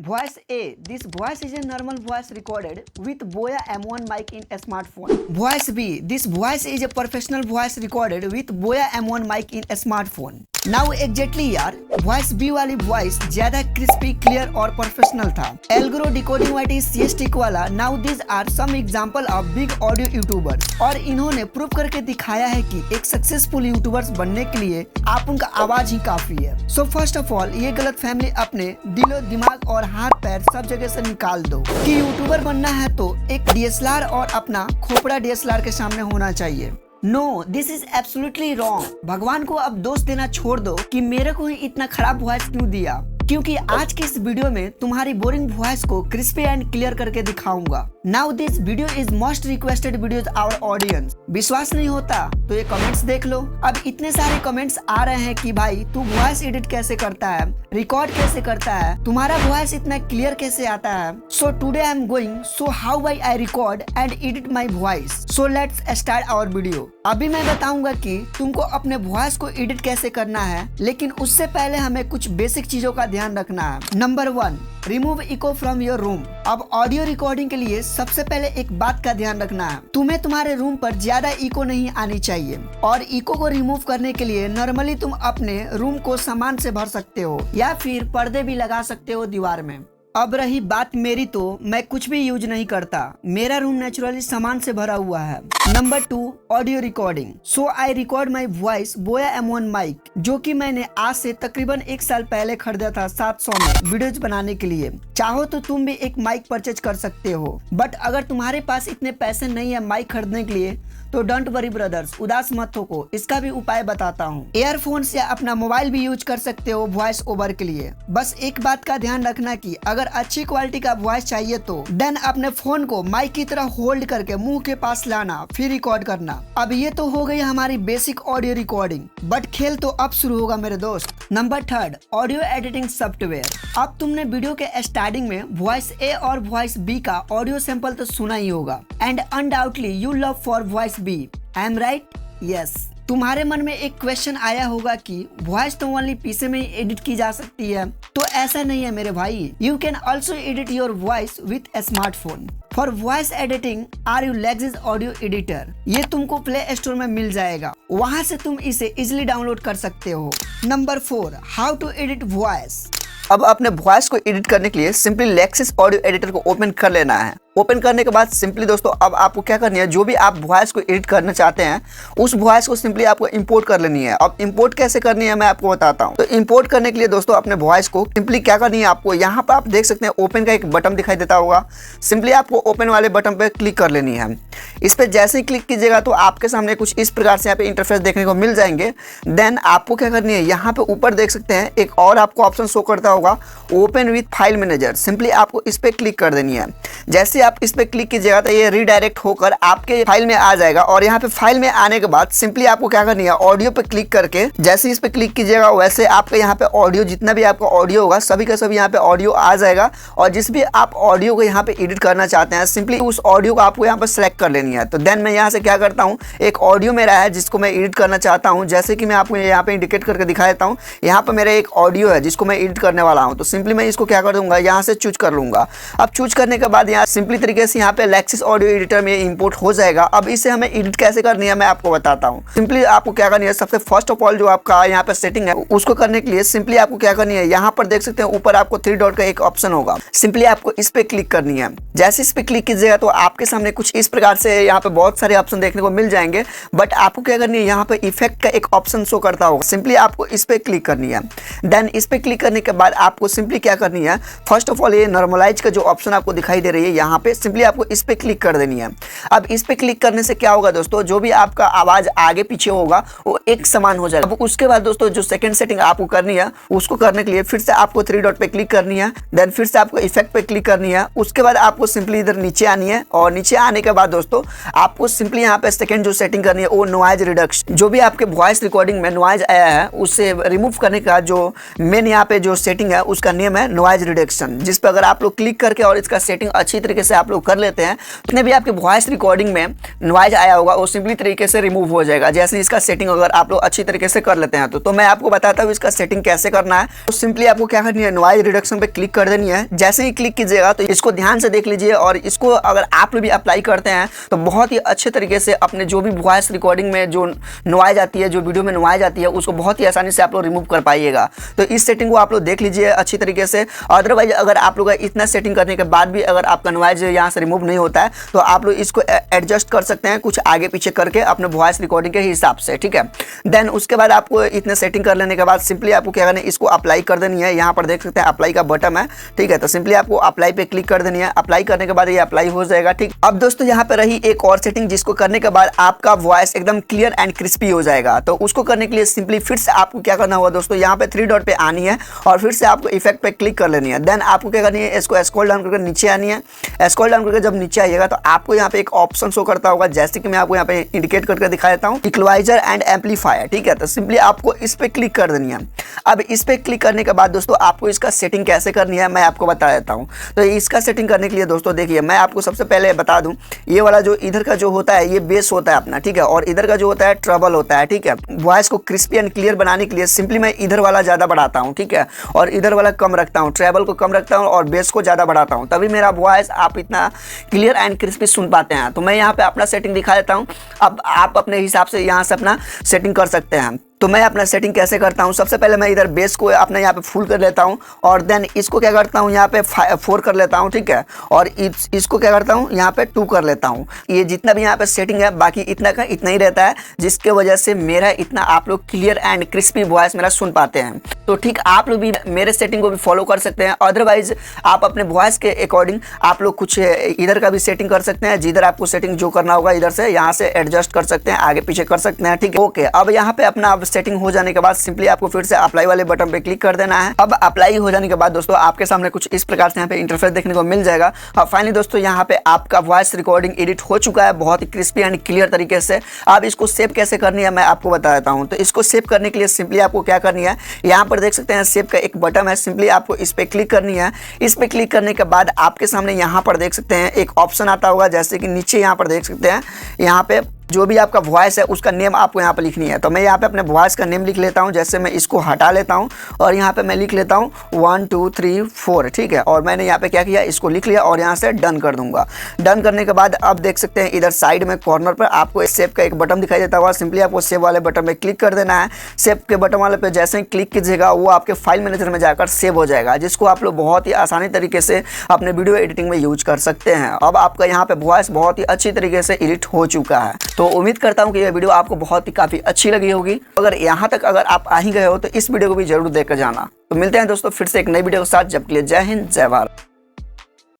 Voice A. This voice is a normal voice recorded with Boya M1 mic in a smartphone. Voice B. This voice is a professional voice recorded with Boya M1 mic in a smartphone. Now exactly यार, voice B वाली voice ज्यादा crispy, clear और professional था। एल्गोरो decoding वाइटी CS टिक वाला। Now this are some example of big audio YouTubers, और इन्होंने प्रूव करके दिखाया है कि एक सक्सेसफुल यूट्यूबर्स बनने के लिए आप उनका आवाज ही काफी है। सो फर्स्ट ऑफ ऑल ये गलत फैमिली अपने दिलो दिमाग और हाथ पैर सब जगह से निकाल दो कि यूट्यूबर बनना है तो एक DSLR और अपना खोपड़ा DSLR के सामने होना चाहिए। No, this is absolutely wrong. भगवान को अब दोष देना छोड़ दो कि मेरे को ही इतना खराब वॉइस क्यों दिया, क्योंकि आज के इस वीडियो में तुम्हारी बोरिंग वॉइस को क्रिस्पी एंड क्लियर करके दिखाऊंगा। Now this video is most requested videos our audience. विश्वास नहीं होता तो ये कमेंट्स देख लो। अब इतने सारे कमेंट्स आ रहे हैं कि भाई तू वॉइस एडिट कैसे करता है, रिकॉर्ड कैसे करता है, तुम्हारा वॉइस इतना क्लियर कैसे आता है। So today I am going so how I record and edit my voice. So let's start our video. अभी मैं बताऊंगा कि तुमको अपने वॉइस को एडिट कैसे करना है, लेकिन उससे पहले हमें कुछ बेसिक चीजों का ध्यान रखना है। Number 1, remove eco from your room. अब ऑडियो रिकॉर्डिंग के लिए सबसे पहले एक बात का ध्यान रखना है, तुम्हें तुम्हारे रूम पर ज्यादा इको नहीं आनी चाहिए। और इको को रिमूव करने के लिए नॉर्मली तुम अपने रूम को सामान से भर सकते हो या फिर पर्दे भी लगा सकते हो दीवार में। अब रही बात मेरी, तो मैं कुछ भी यूज नहीं करता, मेरा रूम नेचुरली सामान से भरा हुआ है। Number 2, audio recording. So I record my voice बोया M1 माइक, जो कि मैंने आज से तकरीबन 1 साल पहले खरीदा था 700 में वीडियोज बनाने के लिए। चाहो तो तुम भी एक माइक परचेज कर सकते हो, बट अगर तुम्हारे पास इतने पैसे नहीं है माइक खरीदने के लिए तो डोंट वरी ब्रदर्स, उदास मत हो, इसका भी उपाय बताता हूँ। ईयरफोन्स या अपना मोबाइल भी यूज कर सकते हो वॉइस ओवर के लिए। बस एक बात का ध्यान रखना कि अगर अच्छी क्वालिटी का वॉइस चाहिए तो देन अपने फोन को माइक की तरह होल्ड करके मुंह के पास लाना, फिर रिकॉर्ड करना। अब ये तो हो गई हमारी बेसिक ऑडियो रिकॉर्डिंग, बट खेल तो अब शुरू होगा मेरे दोस्त। Number 3, audio editing software. अब तुमने वीडियो के स्टार्टिंग में वॉइस A और वॉइस B का ऑडियो सैंपल तो सुना ही होगा, and undoubtedly you love for voice B। I am right? Yes. तुम्हारे मन में एक क्वेश्चन आया होगा कि वॉइस तो ओनली PC में ही एडिट की जा सकती है, तो ऐसा नहीं है मेरे भाई। You can also edit your voice with A smartphone. For voice editing RULexis audio editor, ये तुमको प्ले स्टोर में मिल जाएगा, वहां से तुम इसे इजिली डाउनलोड कर सकते हो। Number 4, how to edit voice. अब अपने वॉइस को एडिट करने के लिए सिंपली Lexis ऑडियो एडिटर को ओपन कर लेना है। ओपन करने के बाद सिंपली दोस्तों अब आपको क्या करनी है, जो भी आप वॉइस को एडिट करना चाहते हैं उस वॉइस को सिंपली आपको इंपोर्ट कर लेनी है। अब इंपोर्ट कैसे करनी है मैं आपको बताता हूँ। तो इंपोर्ट करने के लिए दोस्तों अपने वॉइस को सिंपली क्या करनी है, आपको यहाँ पर आप देख सकते हैं ओपन का एक बटन दिखाई देता होगा। सिंपली आपको ओपन वाले बटन पर क्लिक कर लेनी है। इस पर जैसे ही क्लिक कीजिएगा तो आपके सामने कुछ इस प्रकार से यहाँ पे इंटरफेस देखने को मिल जाएंगे। देन आपको क्या करनी है, यहाँ पे ऊपर देख सकते हैं एक और आपको ऑप्शन शो करता होगा, open with file manager. Simply आपको इस पे क्लिक कर देनी है। जैसे आप इस पे क्लिक कीजिएगा तो ये रीडायरेक्ट होकर आपके फाइल में आ जाएगा, और यहाँ पे फाइल में आने के बाद सिंपली आपको क्या करनी है, ऑडियो पे क्लिक करके जैसे इस पे क्लिक कीजिएगा वैसे आपके यहाँ पे ऑडियो, जितना भी आपका ऑडियो होगा सभी का सभी यहाँ पे ऑडियो आ जाएगा। और जिस भी आप ऑडियो को यहाँ पे एडिट करना चाहते हैं सिंपली उस ऑडियो को आपको यहाँ पे सेलेक्ट कर लेनी है। तो देन मैं यहाँ से क्या करता हूँ, एक ऑडियो मेरा है जिसको मैं एडिट करना चाहता हूँ, जैसे कि मैं आपको यहाँ पे इंडिकेट करके दिखा देता हूँ। यहाँ पे मेरा एक ऑडियो है जिसको मैं एडिट करने वाला हूँ, तो सिंपली मैं इसको क्या कर दूंगा, यहाँ से चूज कर लूंगा। अब चूज करने के बाद यहाँ सिंपली तरीके से यहाँ पे Lexis ऑडियो एडिटर में इंपोर्ट हो जाएगा। अब इसे हमें एडिट कैसे करनी है मैं आपको बताता हूँ। सिंपली आपको क्या करनी है, सबसे फर्स्ट ऑफ ऑल जो आपका यहाँ पे सेटिंग है उसको करने के लिए सिंपली आपको क्या करनी है, यहाँ पर देख सकते हैं ऊपर आपको 3 डॉट का एक ऑप्शन होगा, सिंपली आपको इस पे क्लिक करनी है। जैसे इस पे क्लिक कीजिएगा तो आपके सामने कुछ इस प्रकार से यहाँ पे बहुत सारे ऑप्शन देखने को मिल जाएंगे, बट आपको क्या करनी है, यहाँ पे इफेक्ट का एक ऑप्शन शो करता होगा, सिंपली आपको इस पे क्लिक करनी है। देन इस पे क्लिक करने के बाद आपको सिंपली क्या करनी है, फर्स्ट ऑफ ऑल ये नॉर्मलाइज का जो ऑप्शन आपको दिखाई दे रही है यहाँ पे सिंपली आपको इस पे क्लिक कर देनी है। अब इस पे क्लिक करने से क्या होगा दोस्तों, जो भी आपका आवाज आगे पीछे होगा वो एक समान हो जाएगा। अब उसके बाद दोस्तों जो सेकंड सेटिंग आपको करनी है उसको करने के लिए फिर से आपको 3 डॉट पे क्लिक करनी है। देन फिर से आपको इफेक्ट पे क्लिक करनी है। उसके बाद आपको सिंपली इधर नीचे आनी है, और नीचे आने के बाद दोस्तों आपको सिंपली यहाँ पे सेकंड जो सेटिंग करनी है वो नॉइज रिडक्शन, जो भी आपके वॉइस रिकॉर्डिंग में नॉइज आया है उससे रिमूव करने का जो मेन यहाँ पे जो सेटिंग है उसका नेम है नॉइज रिडक्शन, जिस पर अगर आप लोग क्लिक करके और इसका सेटिंग अच्छी तरीके से से आप लोग कर लेते हैं, जितने भी आपके वॉइस रिकॉर्डिंग में नॉइज आया होगा वो सिंपली तरीके से रिमूव हो जाएगा। जैसे इसका सेटिंग अगर आप लोग अच्छी तरीके से कर लेते हैं तो मैं आपको बताता हूँ इसका सेटिंग कैसे करना है। तो सिंपली आपको क्या करनी है, नॉइज रिडक्शन पे क्लिक कर देनी है। जैसे ही क्लिक कीजिएगा तो इसको ध्यान से देख लीजिए, और इसको अगर आप लोग भी अप्लाई करते हैं तो बहुत ही अच्छे तरीके से अपने जो भी वॉइस रिकॉर्डिंग में जो नॉइज आती है, जो वीडियो में नॉइज आती है, उसको बहुत ही आसानी से आप लोग रिमूव कर पाइएगा। तो इस सेटिंग को आप लोग देख लीजिए अच्छी तरीके से। अदरवाइज अगर आप लोग इतना सेटिंग करने के बाद भी अगर आपका नॉइज यहाँ से रिमूव नहीं होता है तो आप लोग इसको एडजस्ट कर सकते हैं कुछ आगे पीछे करके अपने वॉइस रिकॉर्डिंग के हिसाब से, ठीक है। देन उसके बाद आपको इतने सेटिंग कर लेने के बाद सिंपली आपको क्या करना है, इसको अप्लाई कर देनी है। यहाँ पर देख सकते हैं अप्लाई का बटन है, ठीक है। तो सिंपली आपको अप्लाई पे क्लिक कर देनी है। अप्लाई करने के बाद ये अप्लाई हो जाएगा, ठीक। अब दोस्तों यहाँ पे रही एक और सेटिंग जिसको करने के बाद आपका वॉइस एकदम क्लियर एंड क्रिस्पी हो जाएगा। तो उसको करने के लिए सिंपली फिर से आपको क्या करना होगा दोस्तों, यहाँ पे 3 डॉट पे आनी है और फिर से आपको इफेक्ट पे क्लिक कर लेनी है। देन आपको क्या करनी है, इसको स्क्रॉल डाउन करके नीचे आनी है। स्क्रॉल डाउन करके जब नीचे आइएगा तो आपको यहाँ पे एक ऑप्शन शो करता होगा, जैसे कि मैं आपको यहाँ पे इंडिकेट करके दिखा देता हूँ, इक्वलाइजर एंड एम्पलीफायर, ठीक है। तो सिंपली आपको इस पे क्लिक कर देनी है। अब इस पे क्लिक करने के बाद दोस्तों आपको इसका सेटिंग कैसे करनी है मैं आपको बता देता हूँ। तो इसका सेटिंग करने के लिए दोस्तों देखिए, मैं आपको सबसे पहले बता दूं, ये वाला जो इधर का जो होता है ये बेस होता है अपना, ठीक है, और इधर का जो होता है ट्रबल होता है, ठीक है। वॉइस को क्रिस्पी एंड क्लियर बनाने के लिए सिंपली मैं इधर वाला ज़्यादा बढ़ाता हूँ, ठीक है, और इधर वाला कम रखता हूँ, ट्रबल को कम रखता हूँ और बेस को ज़्यादा बढ़ाता हूँ, तभी मेरा वॉइस आप इतना क्लियर एंड क्रिस्पी सुन पाते हैं। तो मैं यहाँ पे अपना सेटिंग दिखा देता हूँ। अब आप अपने हिसाब से यहाँ से अपना सेटिंग कर सकते हैं। तो मैं अपना सेटिंग कैसे करता हूँ, सबसे पहले मैं इधर बेस को अपने यहाँ पे फुल कर लेता हूँ और देन इसको क्या करता हूँ यहाँ पे 4 कर लेता हूँ, ठीक है, और इसको क्या करता हूँ यहाँ पे 2 कर लेता हूँ। ये जितना भी यहाँ पे सेटिंग है बाकी इतना का इतना ही रहता है, जिसके वजह से मेरा इतना आप लोग क्लियर एंड क्रिस्पी वॉइस मेरा सुन पाते हैं। तो ठीक आप लोग भी मेरे सेटिंग को भी फॉलो कर सकते हैं। अदरवाइज आप अपने वॉइस के अकॉर्डिंग आप लोग कुछ इधर का भी सेटिंग कर सकते हैं, जिधर आपको सेटिंग जो करना होगा इधर से यहाँ से एडजस्ट कर सकते हैं, आगे पीछे कर सकते हैं, ठीक है। ओके, अब यहाँ पे अपना सेटिंग हो जाने के बाद सिंपली आपको फिर से अप्लाई वाले बटन पे क्लिक कर देना है। अब अप्लाई हो जाने के बाद दोस्तों आपके सामने कुछ इस प्रकार से यहाँ पे इंटरफेस देखने को मिल जाएगा। अब फाइनली दोस्तों यहाँ पे आपका वॉइस रिकॉर्डिंग एडिट हो चुका है बहुत ही क्रिस्पी एंड क्लियर तरीके से। अब इसको सेव कैसे करनी है मैं आपको बता देता हूँ। तो इसको सेव करने के लिए सिंपली आपको क्या करनी है, यहाँ पर देख सकते हैं सेव का एक बटन है, सिंपली आपको इस पे क्लिक करनी है। इस पे क्लिक करने के बाद आपके सामने यहाँ पर देख सकते हैं एक ऑप्शन आता होगा, जैसे कि नीचे यहाँ पर देख सकते हैं, यहाँ पे जो भी आपका वॉइस है उसका नेम आपको यहाँ पे लिखनी है। तो मैं यहाँ पे अपने वॉइस का नेम लिख लेता हूँ। जैसे मैं इसको हटा लेता हूँ और यहाँ पे मैं लिख लेता हूँ 1 2 3 4, ठीक है। और मैंने यहाँ पे क्या किया, इसको लिख लिया और यहाँ से डन कर दूंगा। डन करने के बाद अब देख सकते हैं इधर साइड में कॉर्नर पर आपको सेव का एक बटन दिखाई देता हुआ, सिंपली आपको सेव वाले बटन पे क्लिक कर देना है। सेव के बटन वाले पे जैसे ही क्लिक कीजिएगा वो आपके फाइल मैनेजर में जाकर सेव हो जाएगा, जिसको आप लोग बहुत ही आसानी तरीके से अपने वीडियो एडिटिंग में यूज कर सकते हैं। अब आपका यहाँ पे वॉइस बहुत ही अच्छी तरीके से एडिट हो चुका है। तो उम्मीद करता हूँ कि यह वीडियो आपको बहुत ही काफ़ी अच्छी लगी होगी। अगर यहाँ तक अगर आप आ ही गए हो तो इस वीडियो को भी जरूर देखकर जाना। तो मिलते हैं दोस्तों फिर से एक नई वीडियो के साथ, जब के लिए जय हिंद जय भारत।